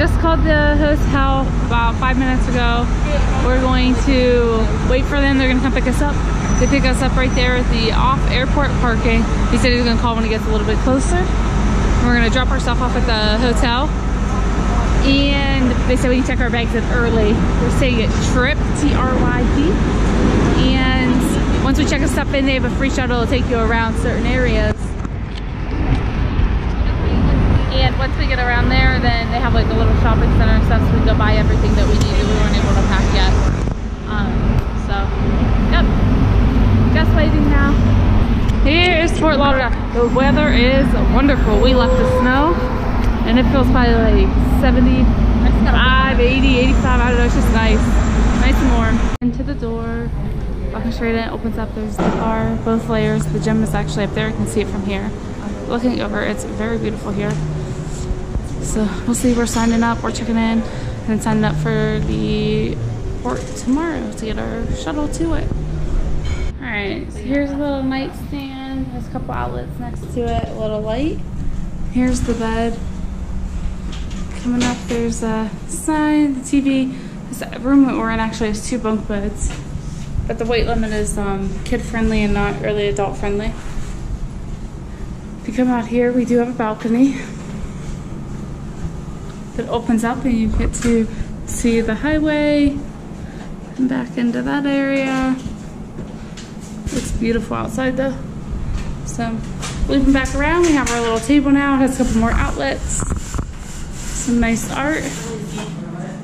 just called the hotel about 5 minutes ago. We're going to wait for them. They're gonna come pick us up. They pick us up right there at the off-airport parking. He said he was gonna call when he gets a little bit closer. We're gonna drop our stuff off at the hotel. And they said we can check our bags in early. We're staying at TRYP, T-R-Y-P. And once we check our stuff in, they have a free shuttle to take you around certain areas. And once we get around there, then they have like a little shopping center and stuff, so we can go buy everything that we need that we weren't able to pack yet. So, yep. Just waiting now. Here is Fort Lauderdale. The weather is wonderful. We left the snow, and it feels probably like 75, 80, 85. I don't know. It's just nice. Nice and warm. Into the door. Walking straight in, it opens up. There's the bar, both layers. The gym is actually up there. You can see it from here. Looking over, it's very beautiful here. So we'll see. We're signing up. We're checking in and signing up for the port tomorrow to get our shuttle to it. All right, so here's a little nightstand. There's a couple outlets next to it. A little light. Here's the bed. Coming up, there's a sign, the TV. This room that we're in actually has 2 bunk beds, but the weight limit is kid-friendly and not really adult-friendly. If you come out here, we do have a balcony that opens up and you get to see the highway and back into that area. Looks beautiful outside though. So looping back around, we have our little table now. It has a couple more outlets. Some nice art.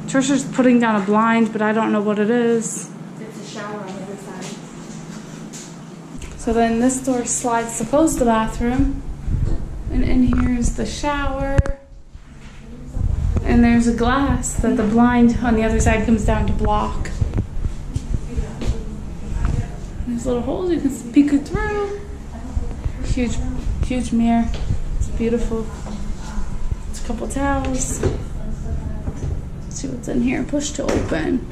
Trisha's putting down a blind, but I don't know what it is. It's a shower on the other side. So then this door slides to close the bathroom. And in here is the shower. And there's a glass that the blind on the other side comes down to block. There's little holes you can peek it through. Huge, huge mirror. It's beautiful. It's a couple towels. Let's see what's in here. Push to open.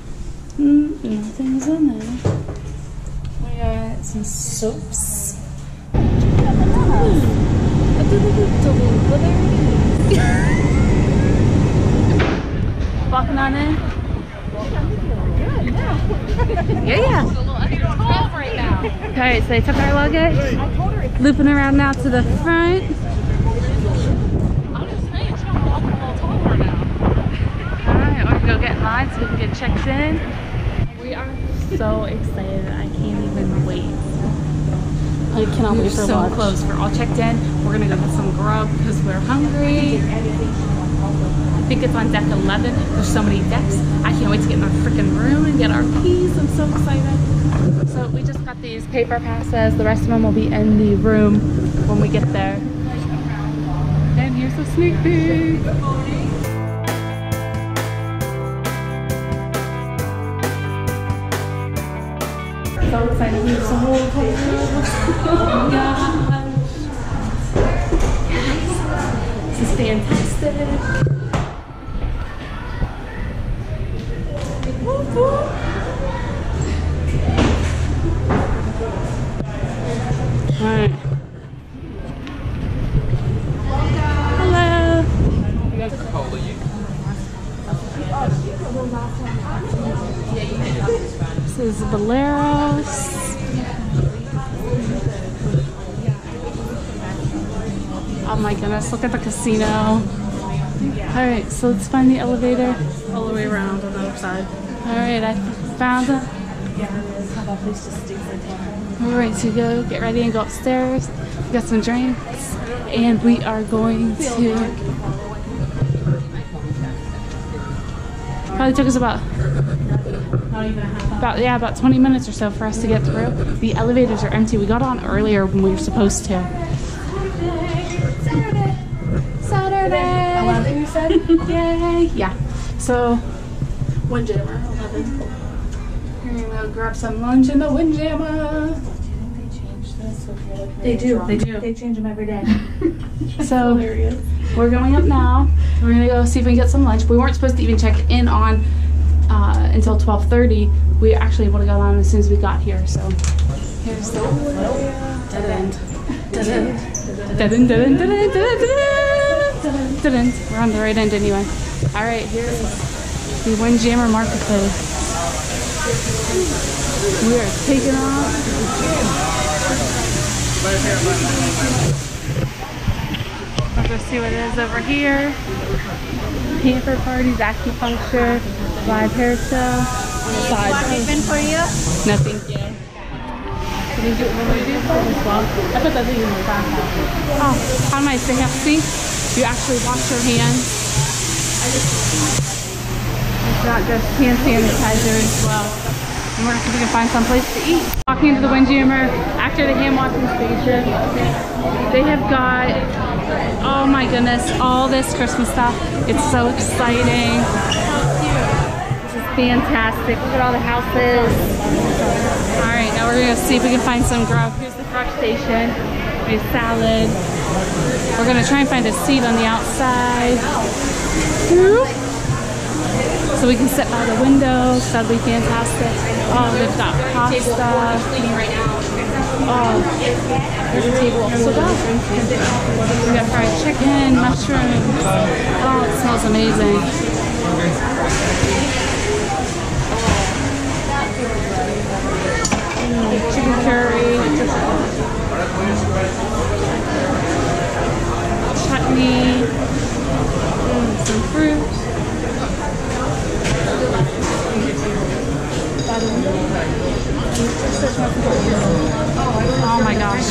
Nothing's in there. We got some soaps. Walking on in. Yeah. Okay, so they took our luggage. Looping around now to the front. Alright, we're gonna go get in line so we can get checked in. We are so excited. I can't even wait. I cannot wait for lunch. We're so close. We're all checked in. We're gonna go get some grub because we're hungry. I think it's on deck 11. There's so many decks. I can't wait to get in our freaking room and get our keys. I'm so excited. So we just got these paper passes. The rest of them will be in the room when we get there. And here's a sneak peek. So excited. We have some whole Oh my god. This is fantastic. Alright. Hello. How old are you? This is Valeros. Oh my goodness, look at the casino. Alright, so let's find the elevator. All the way around on the other side. Alright, I found it. Yeah, it is. How that place just stinks like that. We're ready to go, get ready and go upstairs. We got some drinks. And we are going to... Probably took us about 20 minutes or so for us to get through. The elevators are empty. We got on earlier when we were supposed to. Saturday. 11, you said? Yay. Yeah. So, Windjammer, 11. we're gonna go grab some lunch in the Windjammer. They do. They change them every day. So, Hilarious. we're going up now. We're gonna go see if we can get some lunch. We weren't supposed to even check in on until 12:30. We actually would have got on as soon as we got here. So, here's the dead end. Dead end. Dead end. Dead end. Dead end. Dead end. Dead end. We're on the right end anyway. All right, here's the Windjammer Marketplace. We are taking off. Let's go see what it is over here. Pamper parties, acupuncture, live hair show. Treatment for you? No, thank you. What do you do for this one? I put that thing in the backpack. Oh, how nice. They have sink. You actually wash your hands. It's not just hand sanitizer as well. And we're going to see if we can find some place to eat. Walking into the Windjammer after the hand washing station. They have got, oh my goodness, all this Christmas stuff. It's so exciting. This is fantastic. Look at all the houses. All right, now we're going to see if we can find some grub. Here's the fresh station. There's salad. We're going to try and find a seat on the outside. So we can sit by the window. That'll be fantastic. Oh, they've got pasta. Oh, there's a table also got. We got fried chicken, mushrooms. Oh, it smells amazing. Chicken curry. Chutney. Some fruit. Oh my gosh.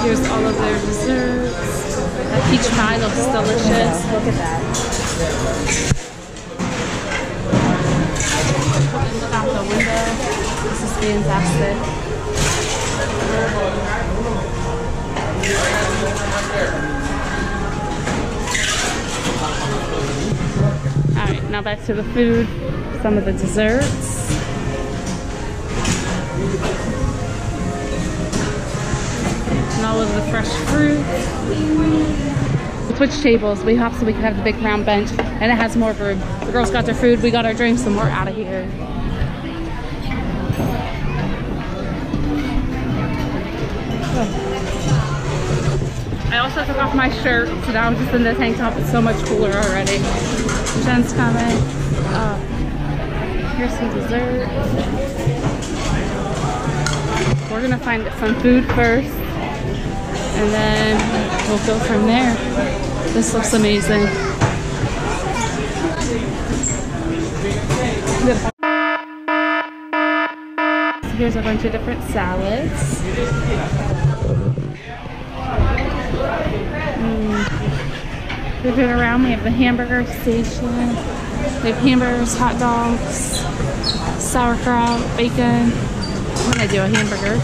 Here's all of their desserts. That peach pie looks delicious. Look at that. Look out the window. This is fantastic. Alright, now back to the food. Some of the desserts. And all of the fresh fruit. We switched tables. We hopped so we could have the big round bench. And it has more room. The girls got their food, we got our drinks, and we're out of here. I also took off my shirt, so now I'm just in the tank top. It's so much cooler already. Jen's coming. Here's some dessert. We're gonna find some food first, and then we'll go from there. This looks amazing. So here's a bunch of different salads. Moving around, we have the hamburger station. We have hamburgers, hot dogs, sauerkraut, bacon. I'm gonna do a hamburger.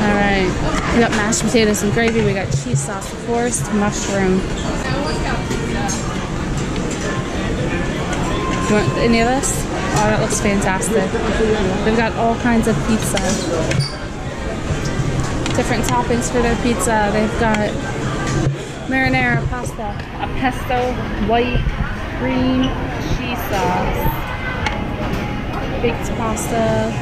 Alright, we got mashed potatoes and gravy. We got cheese sauce, of course, mushroom. You want any of this? Oh, that looks fantastic. They've got all kinds of pizza. Different toppings for their pizza. They've got marinara pasta, a pesto, white, green, cheese sauce, baked pasta,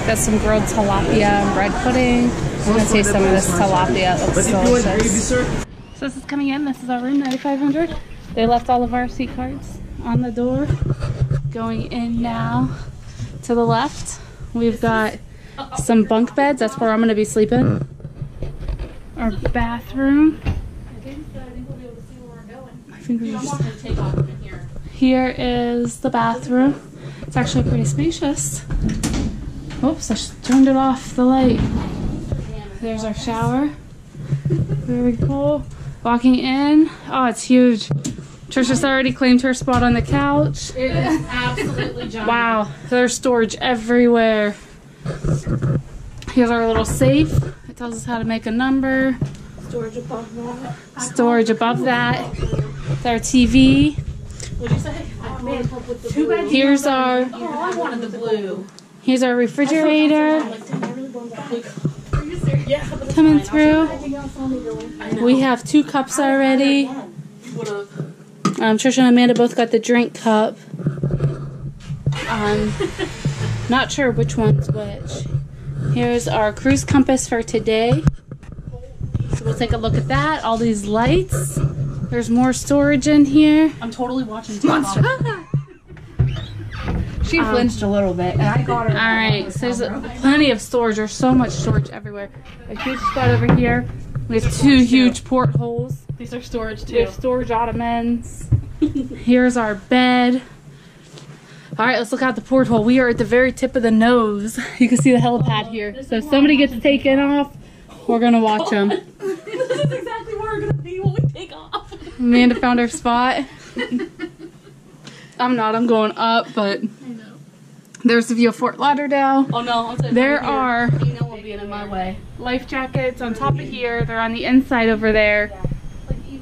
got some grilled tilapia and bread pudding. I'm gonna taste some of this tilapia. It looks delicious. So this is coming in. This is our room, 9500. They left all of our seat cards on the door. Going in now. To the left, we've got some bunk beds. That's where I'm gonna be sleeping. Our bathroom. My fingers. Here is the bathroom. It's actually pretty spacious. Oops, I turned it off, the light. There's our shower. Very cool. Walking in. Oh, it's huge. Trisha's already claimed her spot on the couch. It is absolutely giant. Wow, there's storage everywhere. Here's our little safe. It tells us how to make a number. Storage above that. Storage above that. It's our TV. What'd you say? Too bad. Here's our. Oh, I wanted the blue. Here's our refrigerator. Yeah, Coming through. We have 2 cups already. Trisha and Amanda both got the drink cup. Not sure which one's which. Here's our cruise compass for today. So we'll take a look at that. All these lights. There's more storage in here. I'm totally watching Monster. She flinched a little bit, and I got her. All right, so there's plenty of storage. There's so much storage everywhere. A huge spot over here. We have two huge portholes. These are storage too. We have storage ottomans. Here's our bed. All right, let's look out the porthole. We are at the very tip of the nose. You can see the helipad here. So if somebody gets taken off, we're gonna watch them. This is exactly where we're gonna be when we take off. Amanda found her spot. I'm not. I'm going up, but there's the view of Fort Lauderdale. Oh no! There are You know what'll be in my way. life jackets on top of here. They're on the inside over there.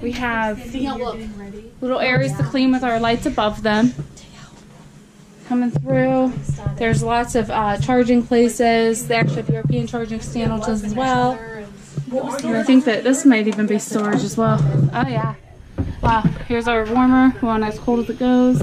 We have little areas to clean with our lights above them. Coming through. There's lots of charging places. They actually have European charging sandwiches as well. And I think that this might even be storage as well. Oh yeah. Wow. Here's our warmer. We want as cold as it goes.